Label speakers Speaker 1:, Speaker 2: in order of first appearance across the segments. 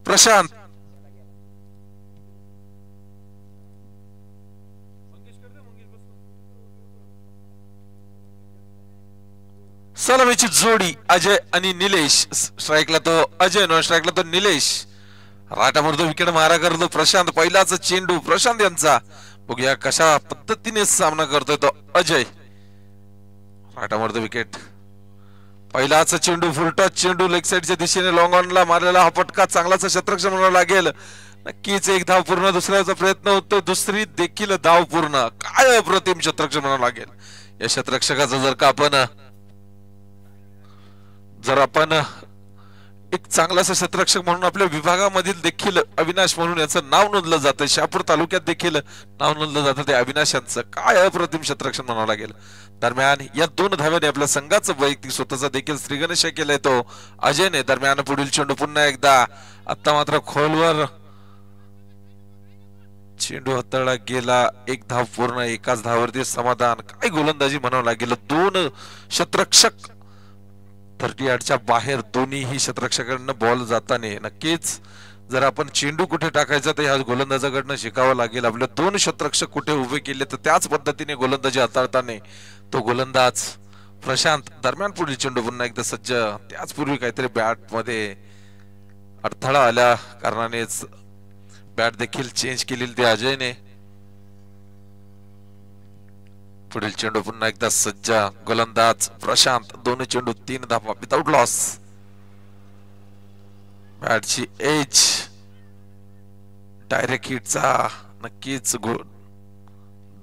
Speaker 1: प्रशांत सलामीची जोडी अजय आणि निलेश. स्ट्राईकला तो अजय, नॉन स्ट्राईकला तो निलेश. राटामधून विकेट मारा करतो प्रशांत. पहिलाच चेंडू प्रशांत यांचा. बघूया कशा पद्धतीने सामना करतोय तो अजय. राटामधून विकेट. पहिलाच चेंडू फुलटॉस चेंडू लेग साइडच्या दिशेने लॉंग ऑनला मारलेला हा फटका चांगलाच क्षेत्ररक्षण म्हणावं लागेल. नक्कीच एक धाव पूर्ण. दुसऱ्याचा प्रयत्न होतो, दुसरी देखील धाव पूर्ण. काय अप्रतिम क्षेत्ररक्षण म्हणावं लागेल या क्षेत्ररक्षकाचं. जर आपण एक चांगलासा क्षेत्ररक्षक म्हणून आपल्या विभागामधील देखील अविनाश म्हणून याचं नाव नोंदलं जातं. शहापूर तालुक्यात देखील नाव नोंदलं जातं ते अविनाश यांचं. काय अप्रतिम क्षेत्ररक्षण म्हणावं लागेल. दरम्यान या 2 धाव्याने आपल्या संघाचं वैयक्तिक स्वतःचा देखील श्रीगणेश केलाय तो अजयने. दरम्यान पुढील चेंडू पुन्हा एकदा. आता मात्र खोलवर चेंडू हाताळला गेला. एक धाव पूर्ण. एकाच धावावरती समाधान. काय गोलंदाजी म्हणावं लागेल. 2 क्षेत्ररक्षक 38च्या बाहेर. दोन्हीही क्षेत्ररक्षकांना बॉल जाताना नक्कीच जर आपण चेंडू कुठे टाकायचा तर ह्या गोलंदाजाकडनं शिकावं लागेल. आपले 2 क्षेत्ररक्षक कुठे उभे केले तर त्याच पद्धतीने गोलंदाजी हाताळताना तो गोलंदाज प्रशांत. दरम्यान पुढील चेंडू पुन्हा एकदा सज्ज. त्याचपूर्वी काहीतरी बॅट मध्ये अडथळा आल्या कारणानेच बॅट देखील चेंज केलेली ते अजयने. पुढील चेंडू पुन्हा एकदा सज्जा. गोलंदाज प्रशांत. 2 चेंडू 3 धावा विदाउट लॉस. बॅटची एज डायरेक्ट हिटचा. नक्कीच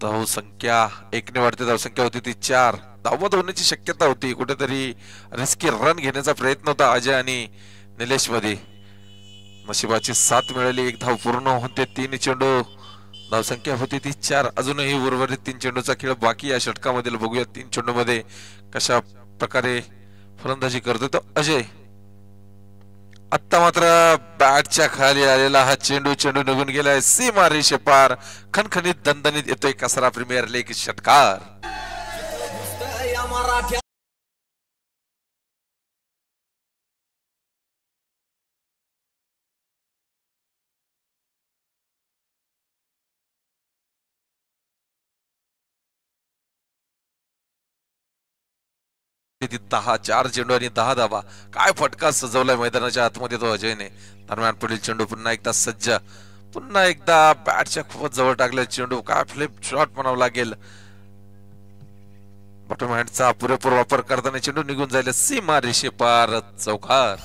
Speaker 1: धाव संख्या 1 ने वाढते. धाव संख्या होती ती 4. धावत होण्याची शक्यता होती. कुठेतरी रिस्की रन घेण्याचा प्रयत्न होता अजय आणि निलेश मध्ये. नशिबाची साथ मिळाली. 1 धाव पूर्ण होते. 3 चेंडू. धाव संख्या होती ती 4. अजूनही उर्वरित 3 चेंडूचा खेळ बाकी या षटकामधील. बघूया 3 चेंडू मध्ये कशा प्रकारे फलंदाजी करतोय तो अजय. आता मात्र बॅटच्या खाली आलेला हा चेंडू निघून गेलाय सीमा रेषे पार. खणखणीत दणदणीत येतोय कसरा प्रीमियर लीग षटकार. दहा 4 चेंडू आणि 10 धावा. काय फटका सजवलाय मैदानाच्या आतमध्ये तो अजयने. दरम्यान पुढील चेंडू पुन्हा एकदा सज्ज. पुन्हा एकदा बॅटच्या खूपच जवळ टाकले चेंडू. काय फ्लिप शॉट म्हणावं लागेल. बॉटम हँडचा पुरेपूर वापर करताना चेंडू निघून जाईल सीमा रेषे पार. चौकार.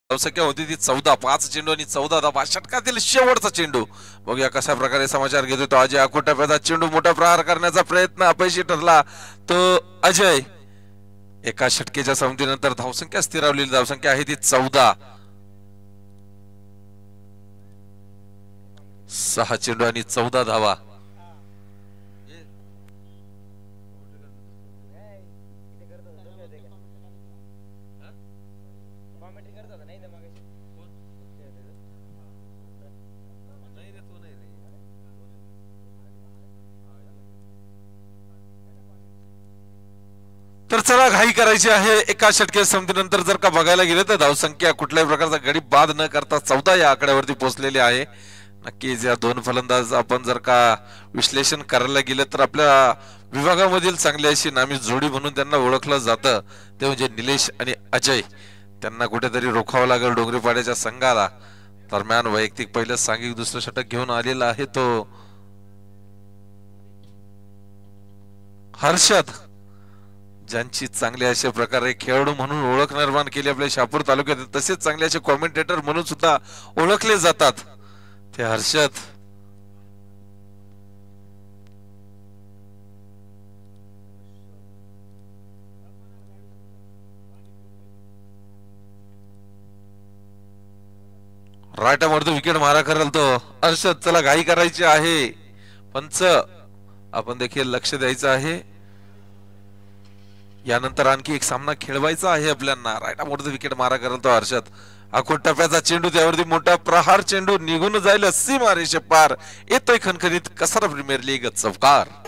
Speaker 1: संख्या होती ती 14. 5 चेंडू आणि 14 धावा. षटकातील शेवटचा चेंडू. बघूया कशा प्रकारे समाचार घेतो तो अजय. आखोटप्याचा चेंडू मोठा प्रहार करण्याचा प्रयत्न अपयशी ठरला तो अजय. एका षटकेच्या संमतीनंतर धावसंख्या स्थिरावलेली. धावसंख्या आहे ती 14. 6 चेंडू आणि 14 धावा. तर चला घाई करायची आहे. एका षटके संमतीनंतर जर का बघायला गेले तर धावसंख्या कुठल्याही प्रकारचा गडी बाद न करता 14 या आकड्यावरती पोहोचलेली आहे. नक्कीच या 2 फलंदाज आपण जर का विश्लेषण करायला गेलं तर आपल्या विभागामधील चांगली अशी नामी जोडी म्हणून त्यांना ओळखलं जातं ते म्हणजे निलेश आणि अजय. त्यांना कुठेतरी रोखावं लागेल डोंगरीपाड्याच्या संघाला. दरम्यान वैयक्तिक पहिलं सांघिक दुसरं षटक घेऊन आलेला आहे तो हर्षद. ज्यांची चांगली अशा प्रकारे खेळाडू म्हणून ओळख निर्माण केली आपल्या शहापूर तालुक्यात. तसेच चांगले असे कॉमेंटेटर म्हणून सुद्धा ओळखले जातात ते हर्षद. राईट वरती विकेट मारा करेल तो हर्षद. चला घाई करायची आहे. पंच आपण देखील लक्ष द्यायचं आहे. यानंतर आणखी एक सामना खेळवायचा आहे आपल्याला. राईट वरती विकेट मारा करेल तो हर्षद. आखो टप्प्याचा चेंडू, त्यावरती मोठा प्रहार, चेंडू निघून जाईल सीमारेषे पार. येतोय खणखणीत कसारा प्रीमियर लीग चौकार.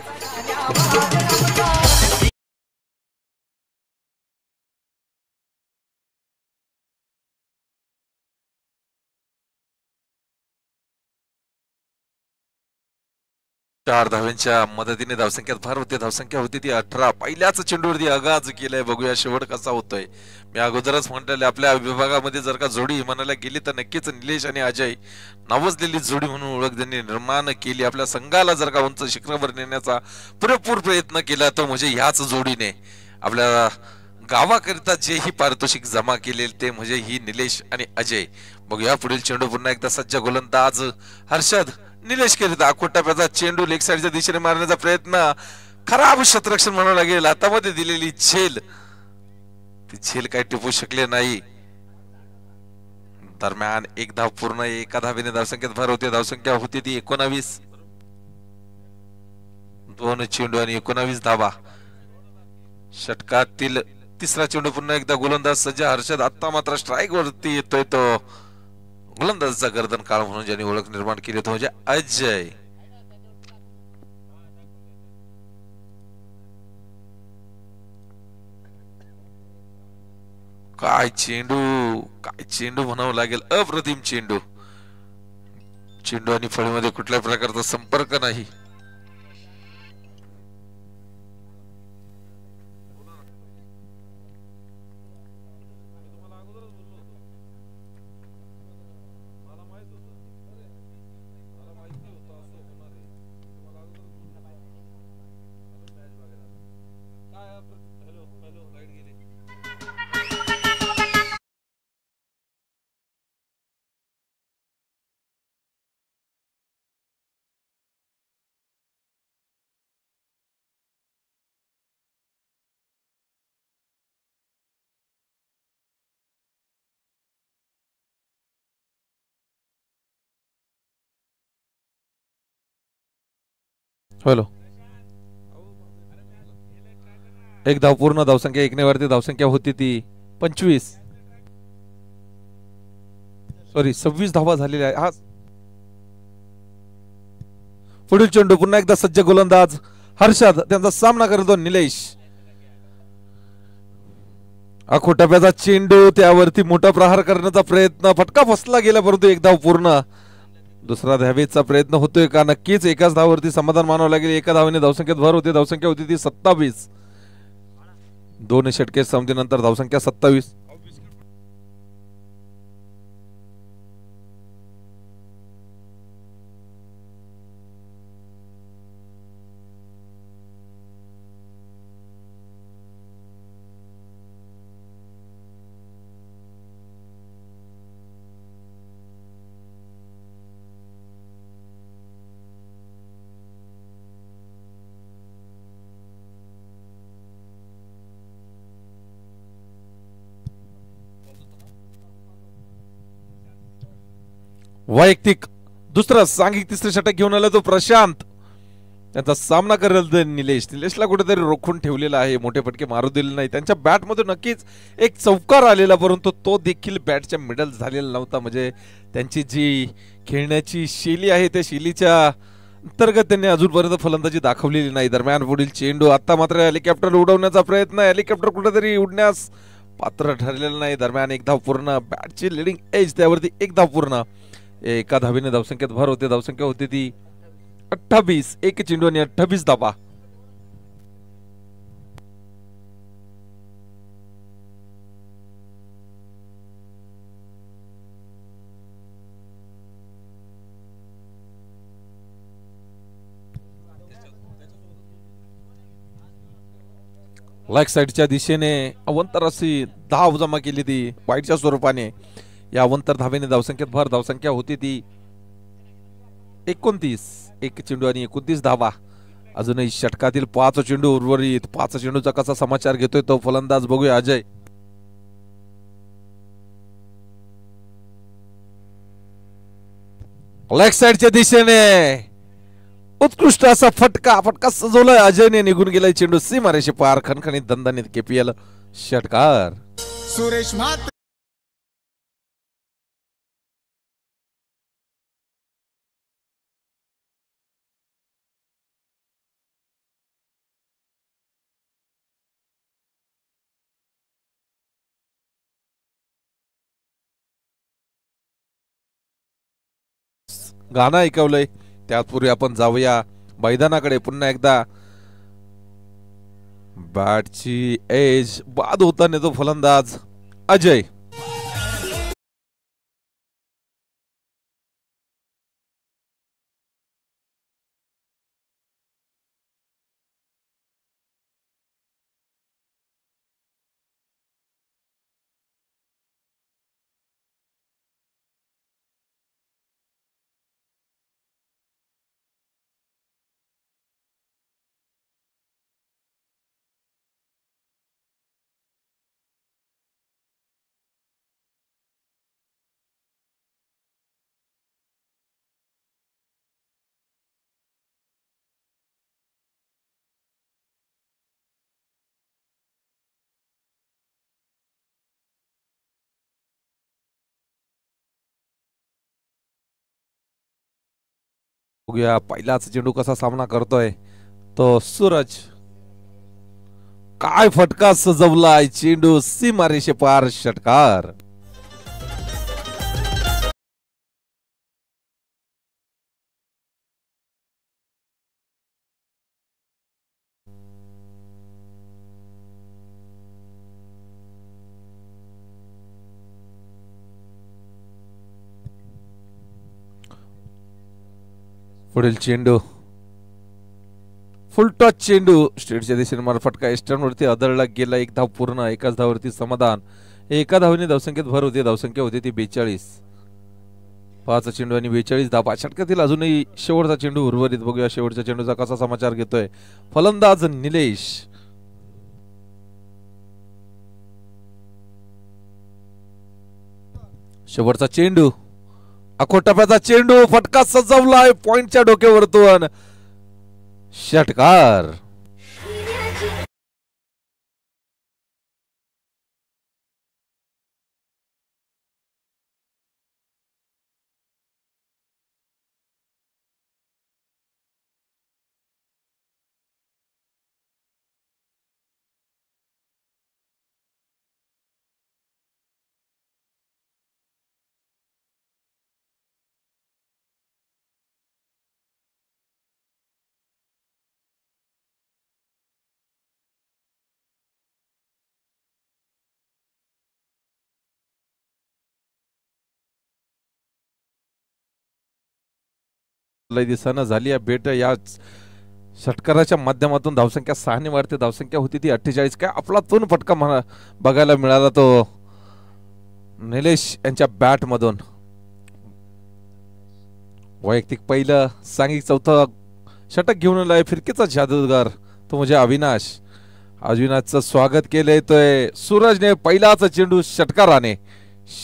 Speaker 1: चार धाव्यांच्या मदतीने धावसंख्यात भर होते. धावसंख्या होती ती 18. पहिल्याच चेंडूवरती आगाज केलाय. बघूया शेवट कसा होतोय. मी अगोदरच म्हटलेले आपल्या विभागामध्ये जर का जोडी म्हणायला गेली तर नक्कीच निलेश आणि अजय नावाजलेली जोडी म्हणून ओळख त्यांनी निर्माण केली. आपल्या संघाला जर का उंच शिखरावर नेण्याचा पुरेपूर प्रयत्न केला तर म्हणजे ह्याच जोडीने आपल्या गावाकरिता जेही पारितोषिक जमा केले ते म्हणजे ही निलेश आणि अजय. बघूया पुढील चेंडू पुन्हा एकदा सज्ज गोलंदाज हर्षद. निलेश करीता आखोटाप्याचा चेंडू लेग साईडच्या दिशेने मारण्याचा प्रयत्न. खराब शतरक्षण म्हणावं लागेल. हातामध्ये दिलेली झेल, ती झेल काही टिपू शकले नाही. दरम्यान एक धाव पूर्ण. एका धावेने धावसंख्येत भर होते. धावसंख्या होती ती 19. 2 चेंडू आणि 19 धावा. षटकातील तिसरा चेंडू पुन्हा एकदा गोलंदाज सज्ज हर्षद. आता मात्र स्ट्राईक वरती येतोय तो गोलंदाजाचा गर्दन काळ म्हणून ज्यांनी ओळख निर्माण केली तो म्हणजे अजय. काय चेंडू म्हणावं लागेल. अप्रतिम चेंडू. चेंडू आणि फळीमध्ये कुठल्या प्रकारचा संपर्क नाही. हॅलो. एक धाव पूर्ण. धावसंख्या 1 ने वरती. धावसंख्या होती ती 25. सॉरी 26 धावा झालेल्या आहे. हा पुढील चेंडू पुन्हा एकदा सज्ज गोलंदाज हर्षद. त्यांचा सामना करतो निलेश. आखोटाप्याचा चेंडू, त्यावरती मोठा प्रहार करण्याचा प्रयत्न. फटका फसला गेला परंतु एक धाव पूर्ण. दुसरा धावेचा प्रयत्न होतोय का? नक्कीच. एकाच धावावरती समाधान मानावं लागेल. एका धावेने धावसंख्येत भर होते. धावसंख्या होती ती 27. 2 षटके संपतीनंतर धावसंख्या 27. वैयक्तिक दुसरा सांघिक तिसरे षटक घेऊन आला तो प्रशांत. त्यांचा सामना करेल निलेश. निलेशला कुठेतरी रोखून ठेवलेला आहे. मोठे फटके मारू दिले नाही. त्यांच्या बॅट मधून नक्कीच एक चौकार आलेला परंतु तो देखील बॅटच्या मिडल झालेला नव्हता. म्हणजे त्यांची जी खेळण्याची शैली आहे त्या शैलीच्या अंतर्गत त्यांनी अजूनपर्यंत फलंदाजी दाखवलेली नाही. दरम्यान पुढील चेंडू. आता मात्र हेलिकॉप्टर उडवण्याचा प्रयत्न. हेलिकॉप्टर कुठेतरी उडण्यास पात्र ठरलेलं नाही. दरम्यान एक धाव पूर्ण. बॅटची लिडिंग एज, त्यावरती एक धाव पूर्ण. एका धावेने धावसंख्येत भर होते. धावसंख्या होती ती 28. 1 चेंडू आणि 28 धावा. लेग साइडच्या दिशेने अवंतर अशी धाव जमा केली ती वाईटच्या स्वरूपाने. या अवंतर धावेने धावसंख्येत भर. धावसंख्या होती ती 29. 1 चेंडू आणि 29 धावा. अजूनही षटकातील 5 चेंडू उर्वरित. 5 चेंडूचा कसा समाचार घेतोय तो फलंदाज बघूया अजय. लेग साइडच्या दिशेने उत्कृष्ट असा फटका सजवलाय अजयने. निघून गेलाय चेंडू सीमारेषे पार. खणखणीत दणदणीत KPL षटकार.
Speaker 2: सुरेश
Speaker 1: गाणं ऐकवलंय. त्यापूर्वी आपण जाऊया मैदानाकडे. पुन्हा एकदा बॅटची एज बाद होताना तो फलंदाज अजय. बघूया पहिलाच चेंडू कसा सामना करतोय तो सूरज. काय फटका सजवलाय चेंडू सीमारेषे पार. षटकार. पुढील चेंडू फुल टॉच चेंडू स्ट्रेटच्या दिशेने मार. फटका एस्टर्नवरती आदळला गेला. एक धाव पूर्ण. एकाच धावावरती समाधान. एका धावने धावसंख्येत भर होती. धावसंख्या होती ती 42. 5 चेंडू आणि 42 धावा. षटकातील अजूनही शेवटचा चेंडू उर्वरित. बघूया शेवटच्या चेंडूचा कसा समाचार घेतोय फलंदाज निलेश. शेवटचा चेंडू. अकोटप्याचा चेंडू. फटका सजवलाय पॉइंटच्या डोक्यावरतून. षटकार. दिसाना झाली या भेट. या षटकाराच्या माध्यमातून धावसंख्या 6 ने वाढते. धावसंख्या होती ती 48. काय आपलातून फटका बघायला मिळाला तो निलेश यांच्या बॅट मधून. वैयक्तिक पहिलं सांघिक चौथं षटक घेऊन आलाय फिरकीचा जादूगार तो म्हणजे अविनाश. अविनाशचं स्वागत केलंय तोय सूरजने. पहिलाच चेंडू षटकाराने.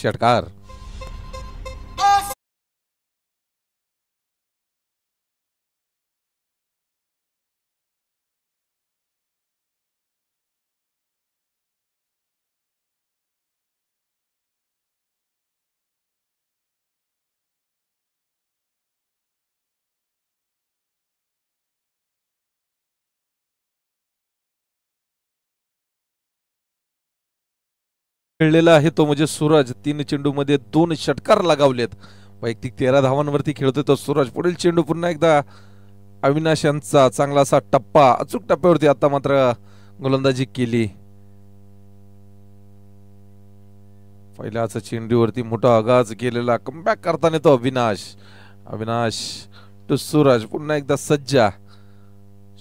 Speaker 1: षटकार. खेळलेला आहे तो म्हणजे सूरज. 3 चेंडू मध्ये 2 षटकार लगावलेत. वैयक्तिक 13 धावांवरती खेळतोय तो सूरज. पुढील चेंडू पुन्हा एकदा अविनाश यांचा चांगला असा टप्पा. अचूक टप्प्यावरती आता मात्र गोलंदाजी केली. पहिल्याच चेंडूवरती मोठा आघात केलेला. कमबॅक करताना तो अविनाश. अविनाश टू सूरज. पुन्हा एकदा सज्जा.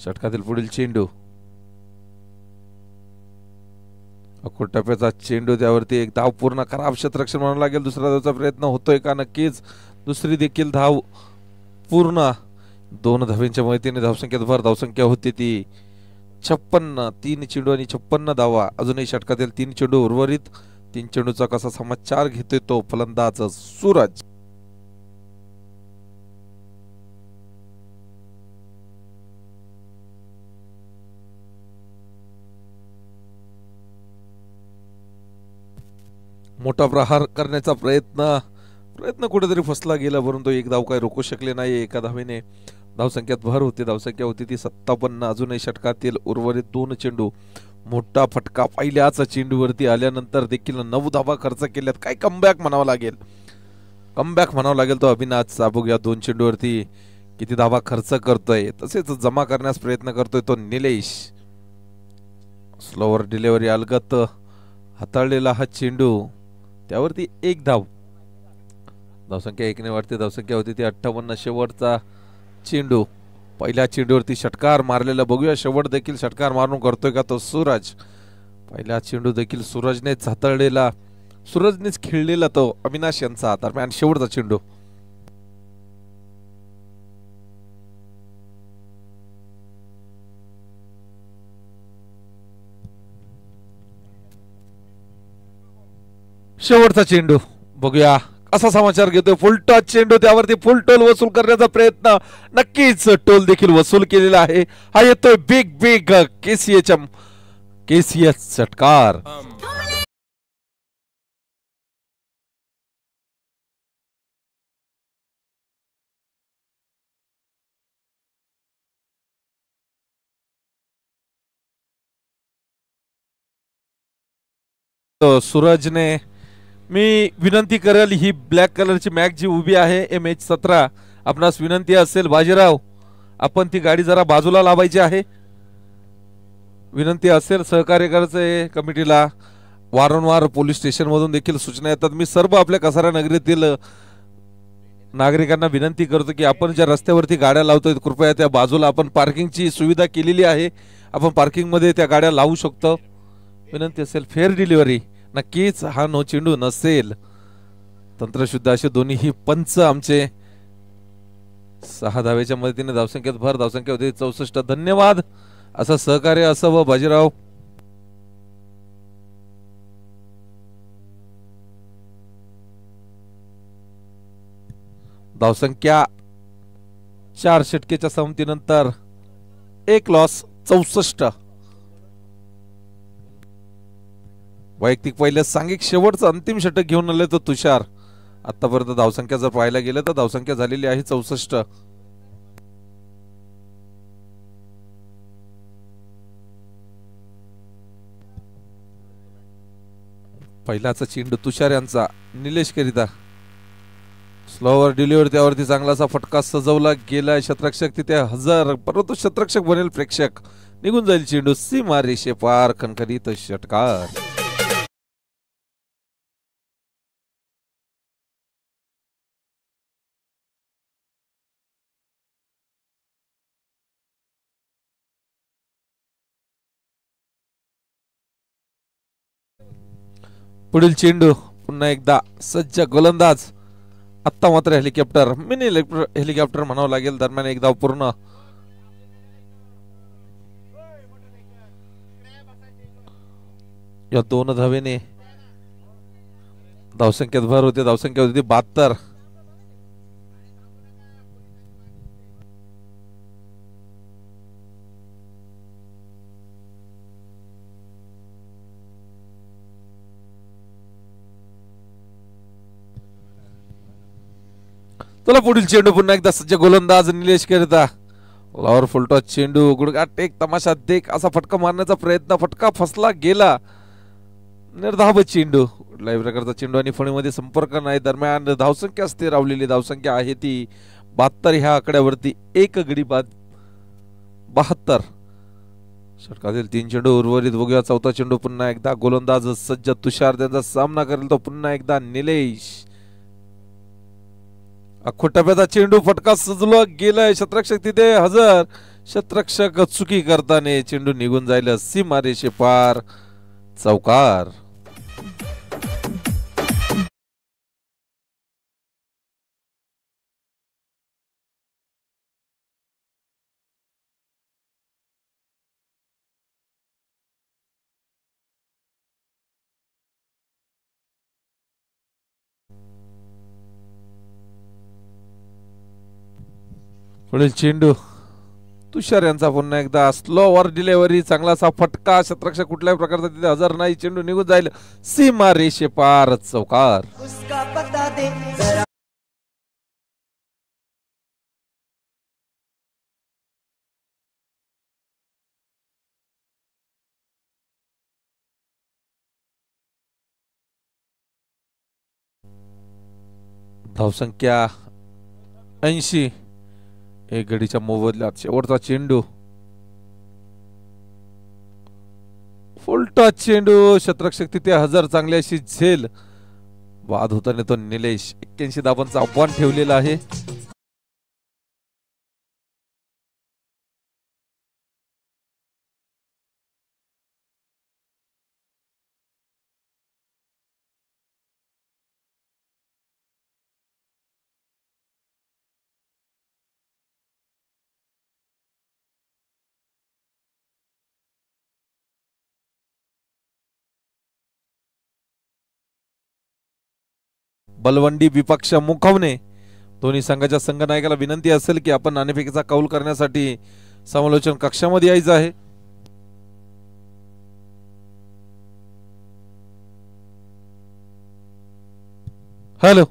Speaker 1: षटकातील पुढील चेंडू. अकोट टप्प्याचा चेंडू. त्यावरती एक धाव पूर्ण. खराब क्षेत्ररक्षण म्हणावं लागेल. दुसरा धावचा प्रयत्न होतोय का? नक्कीच. दुसरी देखील धाव पूर्ण. 2 धावांच्या मदतीने धावसंख्येत भर. धावसंख्या होती ती 56. 3 चेंडू आणि 56 धावा. अजूनही षटकातील 3 चेंडू उर्वरित. 3 चेंडूचा कसा समाचार घेतोय तो फलंदाज सूरज. मोठा प्रहार करण्याचा प्रयत्न कुठेतरी फसला गेला. परंतु एक धाव काय रोखू शकले नाही. एका धावेने धावसंख्येत भर होती. धावसंख्या होती ती 57. अजूनही षटकातील उर्वरित 2 चेंडू. मोठा फटका पहिल्याच चेंडूवरती आल्यानंतर देखील 9 धावा खर्च केल्यात. काय कमबॅक म्हणावं लागेल. कमबॅक म्हणावं लागेल तो अविनाशचा. बघूया 2 चेंडूवरती किती धावा खर्च करतोय, तसेच जमा करण्यास प्रयत्न करतोय तो निलेश. स्लोवर डिलिव्हरी अलगत हाताळलेला हा चेंडू, त्यावरती 1 धाव. धावसंख्या 1 ने वाढते. धावसंख्या होती ती 58. शेवटचा चेंडू, पहिल्या चेंडूवरती षटकार मारलेला. बघूया शेवट देखील षटकार मारून करतोय का तो सूरज. पहिला चेंडू देखील सूरजनेच हाताळलेला, सूरजनेच खेळलेला तो अविनाश यांचा. दरम्यान शेवटचा चेंडू. शेवटचा चेंडू बघूया असा समाचार घेतोय. फुल टॉस चेंडू, त्यावरती फुल टोल वसूल करण्याचा प्रयत्न. नक्कीच टोल देखील वसूल केलेला आहे. हा येतोय बिग बिग केसीएच षटकार. सूरजने, मी विनंती करेल ही ब्लॅक कलरची मॅक जी उभी आहे MH17, आपणास विनंती असेल बाजीराव, आपण ती गाडी जरा बाजूला लावायची आहे. विनंती असेल सहकार्य करायचे कमिटीला. वारंवार पोलीस स्टेशन मधून देखील सूचना येतात. मी सर्व आपल्या कसारा नगरीतील नागरिकांना विनंती करतो की आपण ज्या रस्त्यावरती गाड्या लावतोय कृपया त्या बाजूला, आपण पार्किंगची सुविधा केलेली आहे, आपण पार्किंग मध्ये त्या गाड्या लावू शकतो. विनंती असेल. फेअर डिलिव्हरी, नक्कीच हा नो चेंडू नसेल. तंत्रशुद्ध असे दोन्ही पंच आमचे. 6 धावेच्या मदतीने धावसंख्येत भर. धावसंख्या होती 64. धन्यवाद, असं सहकार्य असावं बाजीराव. धावसंख्या 4 षटकेच्या संमतीनंतर 1 लॉस, 64. वैयक्तिक पहिले सांघिक शेवटचं अंतिम षटक घेऊन आले तो तुषार. आतापर्यंत धावसंख्या जर पाहायला गेलं तर धावसंख्या झालेली आहे 64. पहिलाचा चेंडू तुषार यांचा निलेश करिता. स्लोवर डिलिव्हरी, त्यावरती चांगलासा फटका सजवला गेलाय. क्षेत्ररक्षक तिथे हजर, परंतु क्षेत्ररक्षक बनेल प्रेक्षक. निघून जाईल चेंडू सीमा रेषे पार. खणखणीत षटकार. पुढील चेंडू पुन्हा एकदा सज्ज गोलंदाज. आत्ता मात्र हेलिकॉप्टर, मिनी हेलिकॉप्टर म्हणावं लागेल. दरम्यान एक धाव पूर्ण. या 2 धावेने धावसंख्येत भर होते. धावसंख्या होती 72. चला पुढील चेंडू पुन्हा एकदा सज्ज गोलंदाज निलेश करता. लॉवर फुलटॉस चेंडू, गुडघा टेक तमाशा देख असा फटका मारण्याचा प्रयत्न. फटका फसला गेला. निर्धाव चेंडू, कुठल्याही प्रकारचा चेंडू आणि फळीमध्ये संपर्क नाही. दरम्यान धावसंख्या स्थिर रावलेली. धावसंख्या आहे ती 72. ह्या आकड्यावरती 1 गडी बाद 72. षटकातील 3 चेंडू उर्वरित. बघूया चौथा चेंडू. पुन्हा एकदा गोलंदाज सज्ज तुषार, त्यांचा सामना करेल तो पुन्हा एकदा निलेश. टप्प्याचा चेंडू, फटका सजला गेलाय. क्षेत्ररक्षक तिथे हजर. क्षेत्ररक्षक चुकी करताना चेंडू निघून जाईल सीमारेषे पार. चौकार. पुढील चेंडू तुषार यांचा पुन्हा एकदा स्लोवर डिलिव्हरी. चांगलासा फटका. क्षेत्ररक्षक कुठल्याही प्रकारचा तिथे हजर नाही. चेंडू निघून जाईल सीमा रेषे पार. चौकार. धावसंख्या 80. एक गडीच्या मोबदल्यात शेवटचा चेंडू, फुल टच चेंडू, शतरक्षक तिथे हजर, चांगली अशी झेल. बाद होताना तो निलेश 81 धावांचं आव्हान ठेवलेलं आहे. बलवंडी विपक्ष मुखवणे, दोन्ही संघाच्या संघनायकाला विनंती असेल की आपण नाणेफेकीचा कौल करण्यासाठी समालोचन कक्षामध्ये यायचं आहे. Hello,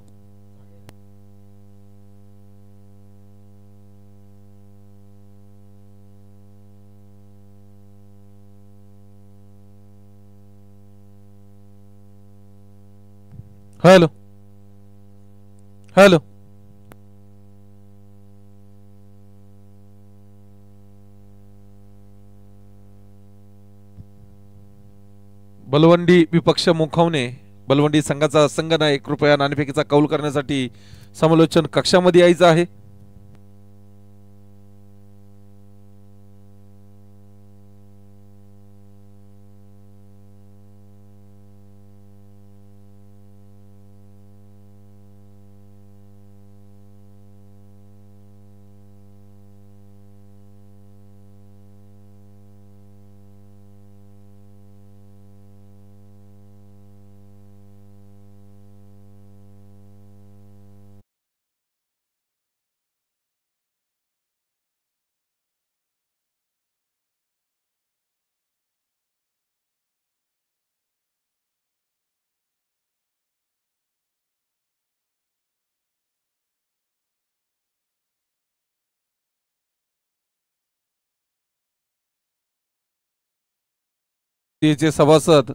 Speaker 1: hello, hello. बलवंडी विपक्ष मुखवणे, बलवंडी संघाचा संघनायक कृपया नाणेफेकीचा कौल करण्यासाठी समालोचन कक्षामध्ये यायचं आहे. चे सभासद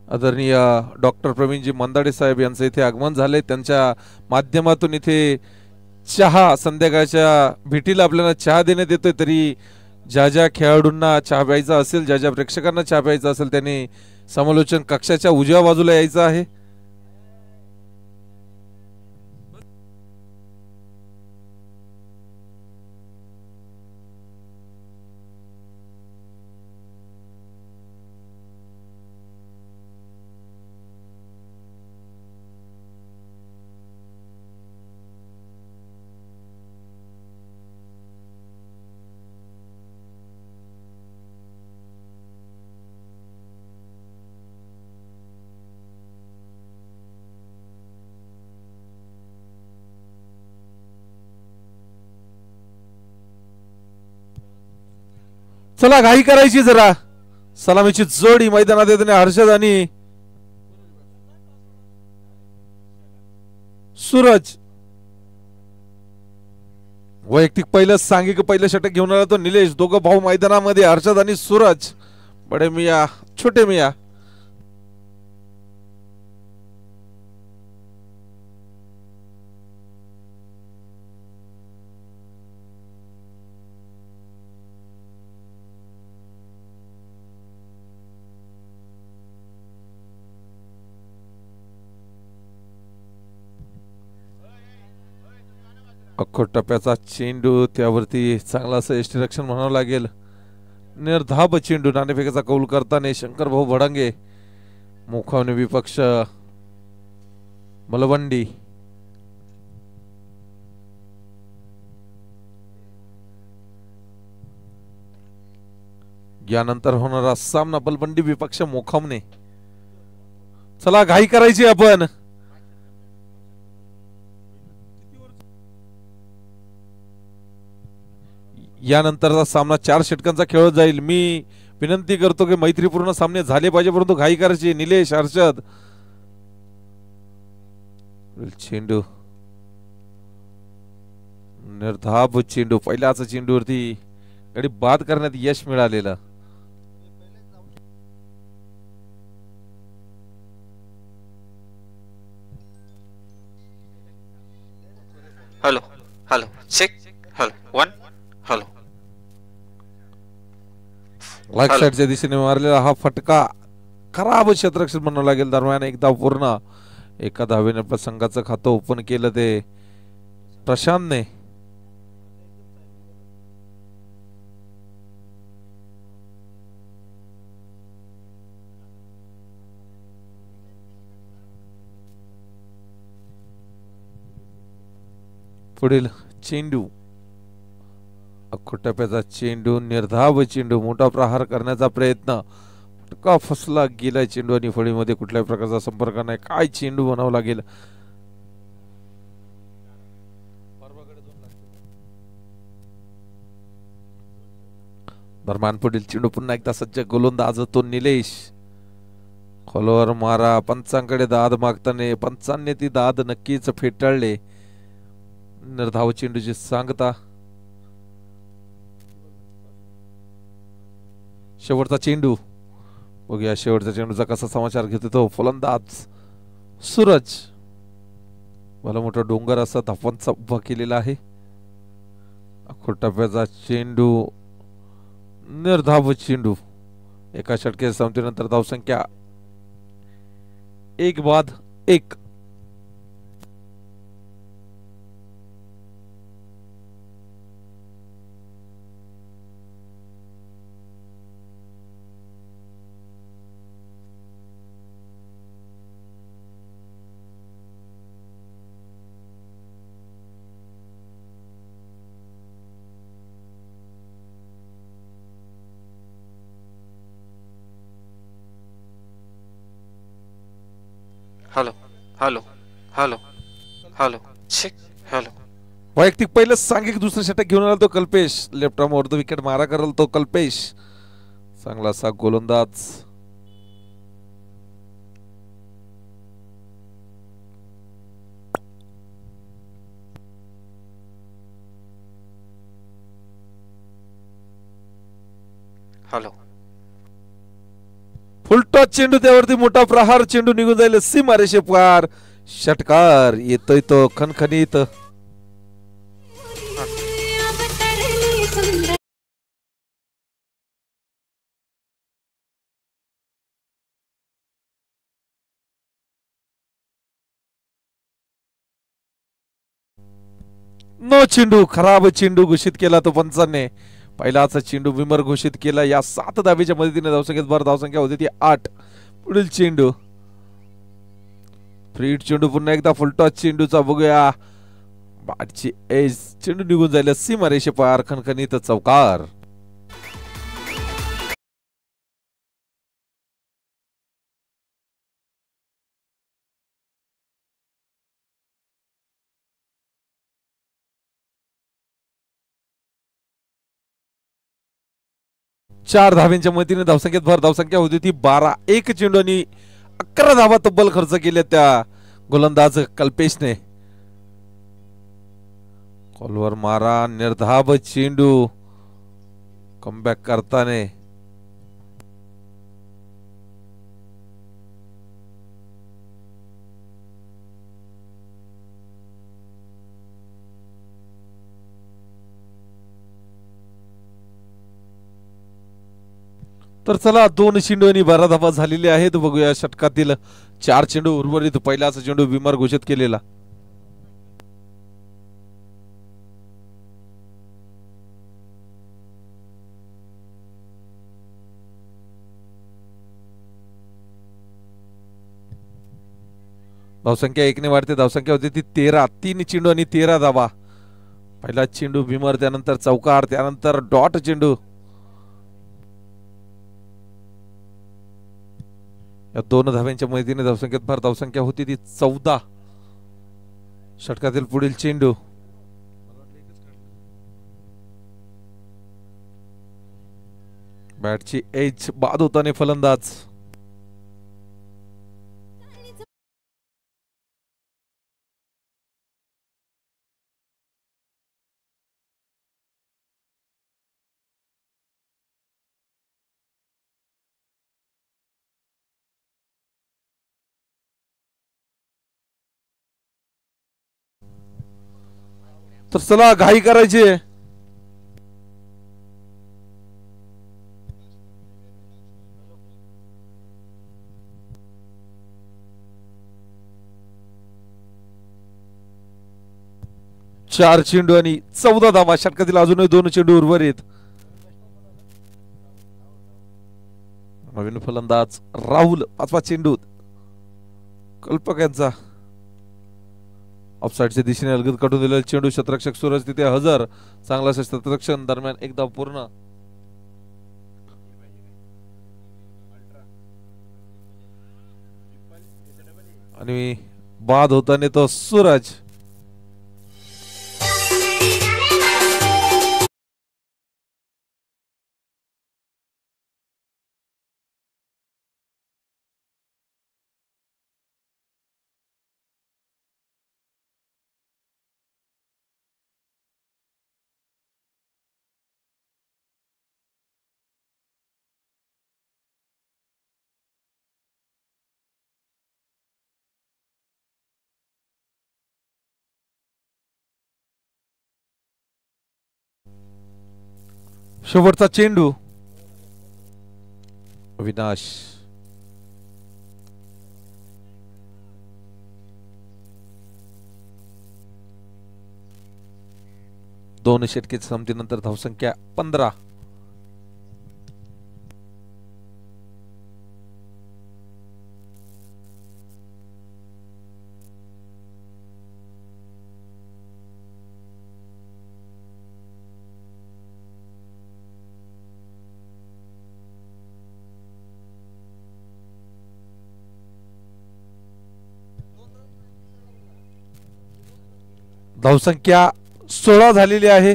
Speaker 1: आदरणीय डॉक्टर प्रवीणजी मंदाडे साहेब यांचं इथे आगमन झाले. त्यांच्या माध्यमातून इथे चहा, संध्याकाळच्या भेटीला आपल्याला चहा देण्यात येतोय. तरी ज्या ज्या खेळाडूंना चहा प्यायचा असेल, ज्या ज्या प्रेक्षकांना चहा प्यायचा असेल, त्यांनी समालोचन कक्षाच्या उजव्या बाजूला यायचं आहे. चला, घाई करायची जरा. सलामीची जोडी मैदानात येताना हर्षद आणि सूरज. वैयक्तिक पहिलं सांघिक पहिलं षटक घेऊन आला तो निलेश. दोघं भाऊ मैदानामध्ये, हर्षद आणि सूरज. बडे मिया छोटे मिया. अख्खोट टप्प्याचा चेंडू, त्यावरती चांगला असं यष्टीरक्षण म्हणावं लागेल. निर्धाब चेंडू, नाणेफेकीचा कौल करताना शंकर भाऊ भडांगे, मुखावणे विपक्ष मलवंडी. यानंतर होणारा सामना बलवंडी विपक्ष मोखामने. चला, घाई करायची आपण. यानंतरचा सामना 4 षटकांचा खेळत जाईल. मी विनंती करतो की मैत्रीपूर्ण सामने झाले पाहिजे, परंतु घाई करायची. निलेश, हर्षद. चेंडू, निर्धाब चेंडू, पहिल्याच चेंडूवरती गडी बाद करण्यात यश मिळालेलं.
Speaker 2: Hello hello check hello one hello
Speaker 1: leg
Speaker 2: hello
Speaker 1: साईडच्या दिशेने मारलेला हा फटका खराब क्षेत्ररक्षण म्हणावं लागेल. दरम्यान एकदा पूर्ण एका धावेने आपल्या संघाचं खातं ओपन केलं ते प्रशांतने. पुढील चेंडू अख्खोटप्याचा चेंडू निर्धाव चेंडू मोठा प्रहार करण्याचा प्रयत्न फटका फसला गेला चेंडू आणि फळीमध्ये कुठल्याही प्रकारचा संपर्क नाही. काय चेंडू बनावं लागेल. दरम्यान पुढील चेंडू पुन्हा एकदा सज्ज गोलंदाज तो निलेश खोलवर मारा. पंचांकडे दाद मागताना पंचांनी ती दाद नक्कीच फेटाळले. निर्धाव चेंडूची सांगता. शेवटचा चेंडू बघूया शेवटच्या चेंडूचा कसा समाचार घेतो तो फलंदाज सूरज. भला मोठा डोंगर असा धापांचा उभा केलेला आहे. अख्खोटप्याचा चेंडू निर्धाव चेंडू एका षटके संपतीनंतर धावसंख्या 1-1.
Speaker 2: Hello hello hello hello check hello
Speaker 1: वैयक्तिक पहिलं सांघिक दुसरं षटक घेऊन आला तो कल्पेश. लेफ्ट आर्म अर्ध विकेट मारा करल तो कल्पेश. चांगला असा गोलंदाज.
Speaker 2: हॅलो
Speaker 1: फुलटॉस चेंडू त्यावरती मोठा प्रहार चेंडू निघून जाईल सीमारेषे पार. षटकार येतोय तो खणखणीत. नो चेंडू खराब चेंडू घोषित केला तो पंचांनी. पहिलाच चेंडू विमर घोषित केला. या 7 धावेच्या मदतीने धावसंख्येत भर धावसंख्या होती ती 8. पुढील चेंडू फ्रीड चेंडू पुन्हा एकदा फुलटॉस चेंडूचा बघूया. बॅटची एज चेंडू निघून जाईल सीमारेषे पार खणखणीत चौकार. चार धाव्यांच्या मदतीने धावसंख्येत भर धावसंख्या होती ती 12. एक चेंडू आणि 11 धावा तब्बल खर्च केल्या त्या गोलंदाज कल्पेशने. कॉलवर मारा निर्धाव चेंडू कमबॅक करताना तर चला 2 चेंडू आणि 12 धावा झालेले आहेत. बघूया षटकातील 4 चेंडू उर्वरित. पहिलाच चेंडू विमर घोषित केलेला. धावसंख्या 1 ने वाढते. धावसंख्या होती ती 13. 3 चेंडू आणि 13 धावा. पहिला चेंडू विमर त्यानंतर चौकार त्यानंतर डॉट चेंडू. या 2 धाव्यांच्या मदतीने धावसंख्येत भर धावसंख्या होती ती 14. षटकातील पुढील चेंडू बॅटची एज बाद होताना फलंदाज. तर चला घाई करायची. चार चेंडू आणि 14 धावा. षटकातील अजूनही 2 चेंडू उर्वरित. नवीन फलंदाज राहुल 5वा चेंडू कल्पक यांचा ऑफसाईडच्या दिशेने अलगद काढून दिलेला चेंडू. क्षेत्ररक्षक सूरज तिथे हजर. चांगला क्षेत्ररक्षण दरम्यान एक धाव पूर्ण. आणि बाद होताना तो सूरज. शेवटचा चेंडू. अविनाश दोन षटकेच्या संमतीनंतर धावसंख्या 15. धावसंख्या 16 झालेली आहे.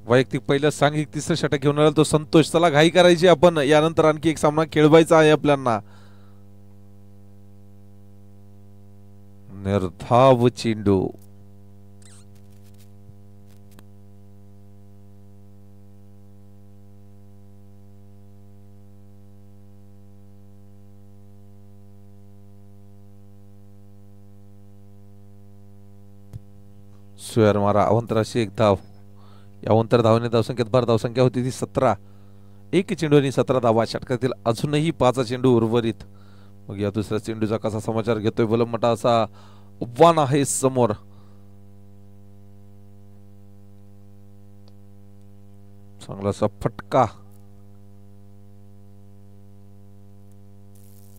Speaker 1: वैयक्तिक पहिलं सांघिक तिसरं षटक घेऊन आला तो संतोष. चला घाई करायची आपण. यानंतर आणखी एक सामना खेळवायचा आहे आपल्याला. निर्धाव चेंडू. स्वेअर मारा. अवंतराशी एक धाव. या अवंतर धावने धावसंख्येत भर. धावसंख्या होती ती 17. एक चेंडू आणि 17 धावा. षटकातील अजूनही 5 चेंडू उर्वरित. मग या दुसऱ्या चेंडूचा कसा समाचार घेतोय बलमटा असा आव्हान आहे समोर. चांगलासा फटका.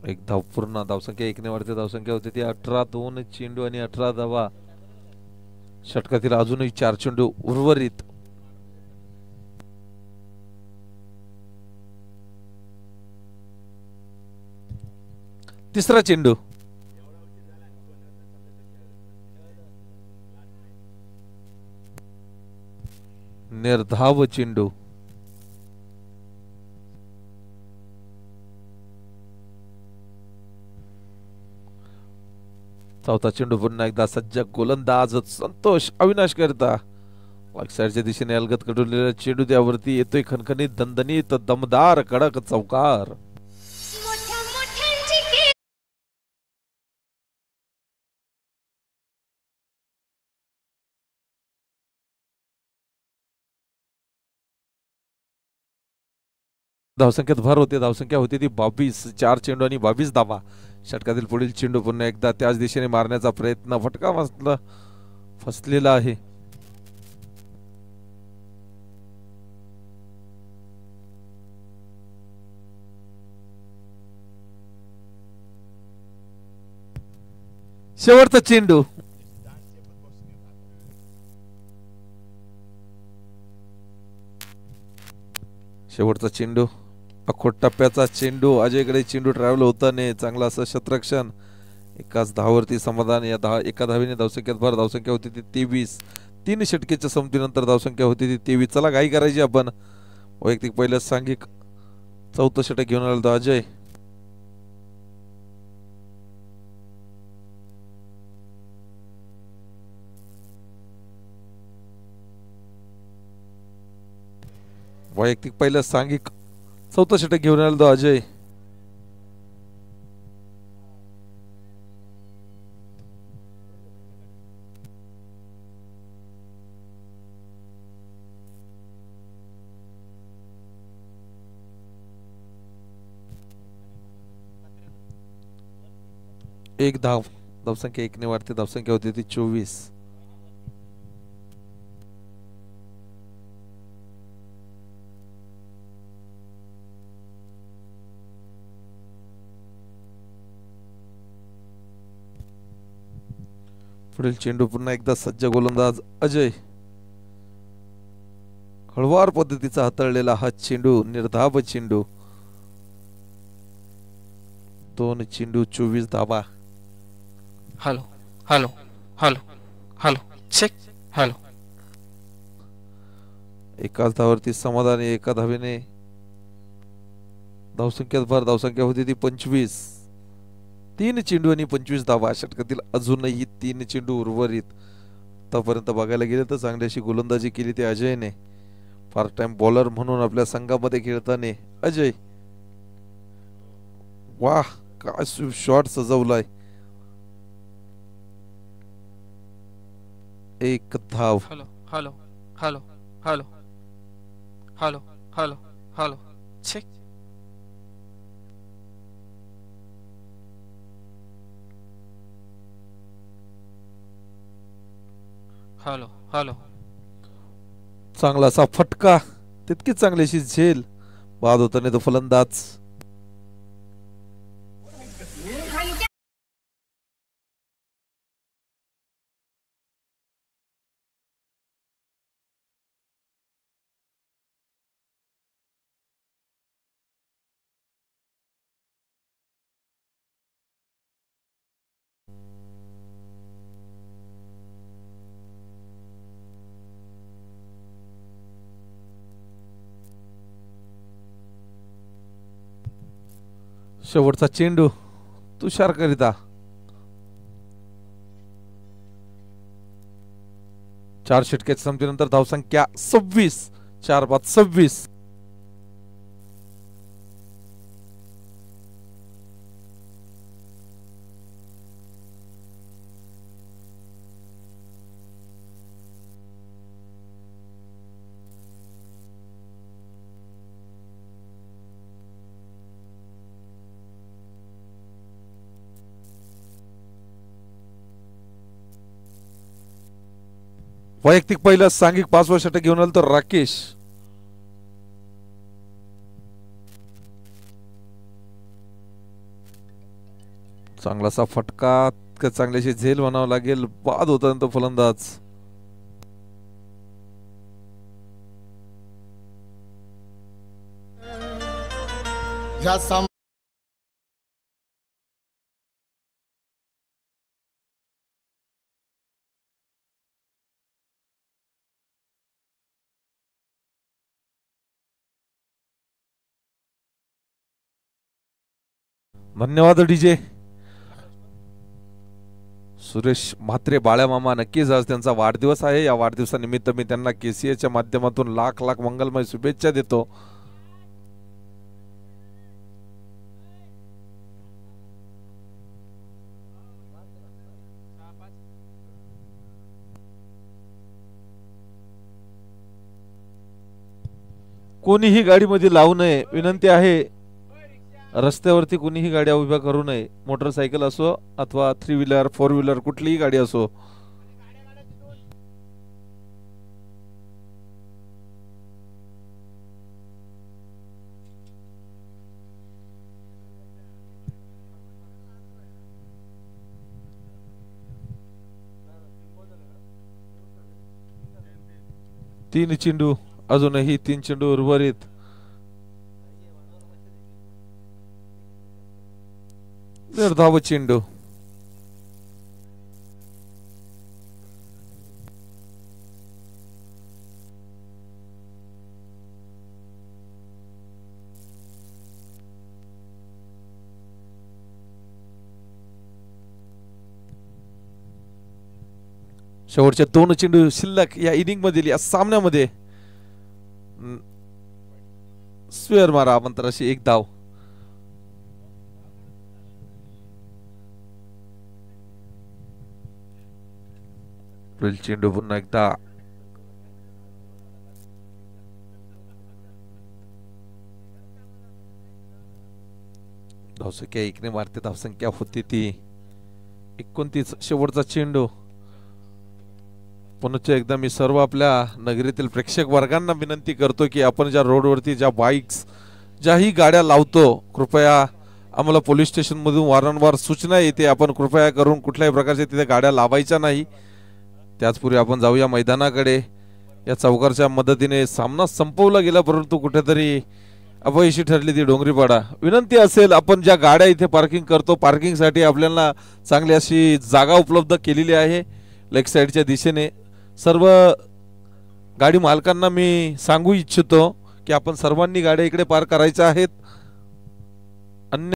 Speaker 1: एक धाव पूर्ण. धावसंख्या 1 ने वाढते. धावसंख्या होती ती 18. 2 चेंडू आणि 18 धावा. षटकातील अजूनही 4 चेंडू उर्वरित. तिसरा चेंडू. निर्धाव चेंडू. चौथा चेंडू पुन्हा एकदा सज्ज गोलंदाज संतोष अविनाश करता. लेग साइडच्या दिशेने अलगद कडवलेला चेंडू त्यावरती येतोय. खणखणीत दणदणीत दमदार कडक चौकार. धावसंख्येत भर होते. धावसंख्या होती ती 22. 4 चेंडू आणि 22 धावा. षटकातील पुढील चेंडू पुन्हा एकदा त्याच दिशेने मारण्याचा प्रयत्न. फटका फसलेला आहे. शेवटचा चेंडू. शेवटचा चेंडू. अखोट टप्प्याचा चेंडू. अजयकडे चेंडू ट्रॅव्हल होताना चांगला असं क्षेत्ररक्षण. एकाच धावावरती समाधान. या एका धावेने धावसंख्येत भर. धावसंख्या होती ती 23. 3 षटकेच्या संमतीनंतर धावसंख्या होती ती 23. चला घाई करायची आपण. वैयक्तिक पहिलं सांघिक 4थं षटक घेऊन आला तो अजय. वैयक्तिक पहिलं सांघिक 4थं षटक घेऊन आला तो अजय. एक धाव. धावसंख्या एकने वाढते. धावसंख्या होती ती 24. पुढील चेंडू पुन्हा एकदा सज्ज गोलंदाज अजय. हळवार पद्धतीचा हाताळलेला हा चेंडू निर्धाव चेंडू. 2 चेंडू 24 धावा.
Speaker 2: Hello hello hello hello check. Hello.
Speaker 1: एकाच धावावरती समाधानी. एका धावेने धावसंख्यात भर. धावसंख्या होती ती 25. 3 चेंडू आणि 25 धावा. षटकातील अजूनही 3 चेंडू उर्वरित. आतापर्यंत बघायला गेले तर चांगली अशी गोलंदाजी केली ती अजयने. पार्ट टाइम बॉलर म्हणून आपल्या संघामध्ये खेळताना अजय. वाह, काय शॉट सजवलाय. एक धाव.
Speaker 2: Hello hello hello hello hello hello hello check. Hello hello.
Speaker 1: चांगलासा फटका. तितकीच चांगली अशी झेल. बाद होताना तो फलंदाज. शेवटचा चेंडू तुषार करिता. 4 षटकाच्या संपतीनंतर धावसंख्या 26. 4 बाद 26. वैयक्तिक पहिला सांघिक 5वा षटक घेऊन आलं तर राकेश. चांगलासा फटका. चांगल्याशी झेल म्हणावं लागेल. बाद होता तो फलंदाज. धन्यवाद डीजे. सुरेश म्हात्रे बाळ्या मामा, नक्कीच आज त्यांचा वाढदिवस आहे. या वाढदिवसानिमित्त मी त्यांना केसीएच्या माध्यमातून लाख लाख मंगलमय शुभेच्छा देतो. कोणीही गाडीमध्ये लावू नये विनंती आहे. रस्त्यावरती कोणीही गाड्या उभ्या करू नये. मोटरसायकल असो अथवा 3 व्हीलर 4 व्हीलर कुठलीही गाडी असो. तीन चेंडू. अजूनही 3 चेंडू उर्वरित. निर्धाव चेंडू. शेवटच्या 2 चेंडू शिल्लक या इनिंग मधील या सामन्यामध्ये. स्क्वेअर मारा मंत्राशी 1 धाव. चेंडू पुन्हा एकदा. धावसंख्या 1ने मारते. धावसंख्या होती ती 29 शेवटचा चेंडू. पुन्हा एकदा मी सर्व आपल्या नगरीतील प्रेक्षक वर्गांना विनंती करतो की आपण ज्या रोडवरती ज्या बाईक्स ज्याही गाड्या लावतो कृपया आम्हाला पोलीस स्टेशन मधून वारंवार सूचना येते आपण कृपया करून कुठल्याही प्रकारच्या तिथे गाड्या लावायच्या नाही. त्याचपूर्वी आपण जाऊया मैदानाकडे. या चौकारच्या मदतीने सामना संपवला गेला परंतु कुठेतरी अपयशी ठरली ती डोंगरीपाडा. विनंती असेल आपण ज्या गाड्या इथे पार्किंग करतो पार्किंगसाठी आपल्याला चांगली अशी जागा उपलब्ध केलेली आहे लेग साईडच्या दिशेने. सर्व गाडी मालकांना मी सांगू इच्छितो की आपण सर्वांनी गाड्या इकडे पार्क करायच्या आहेत.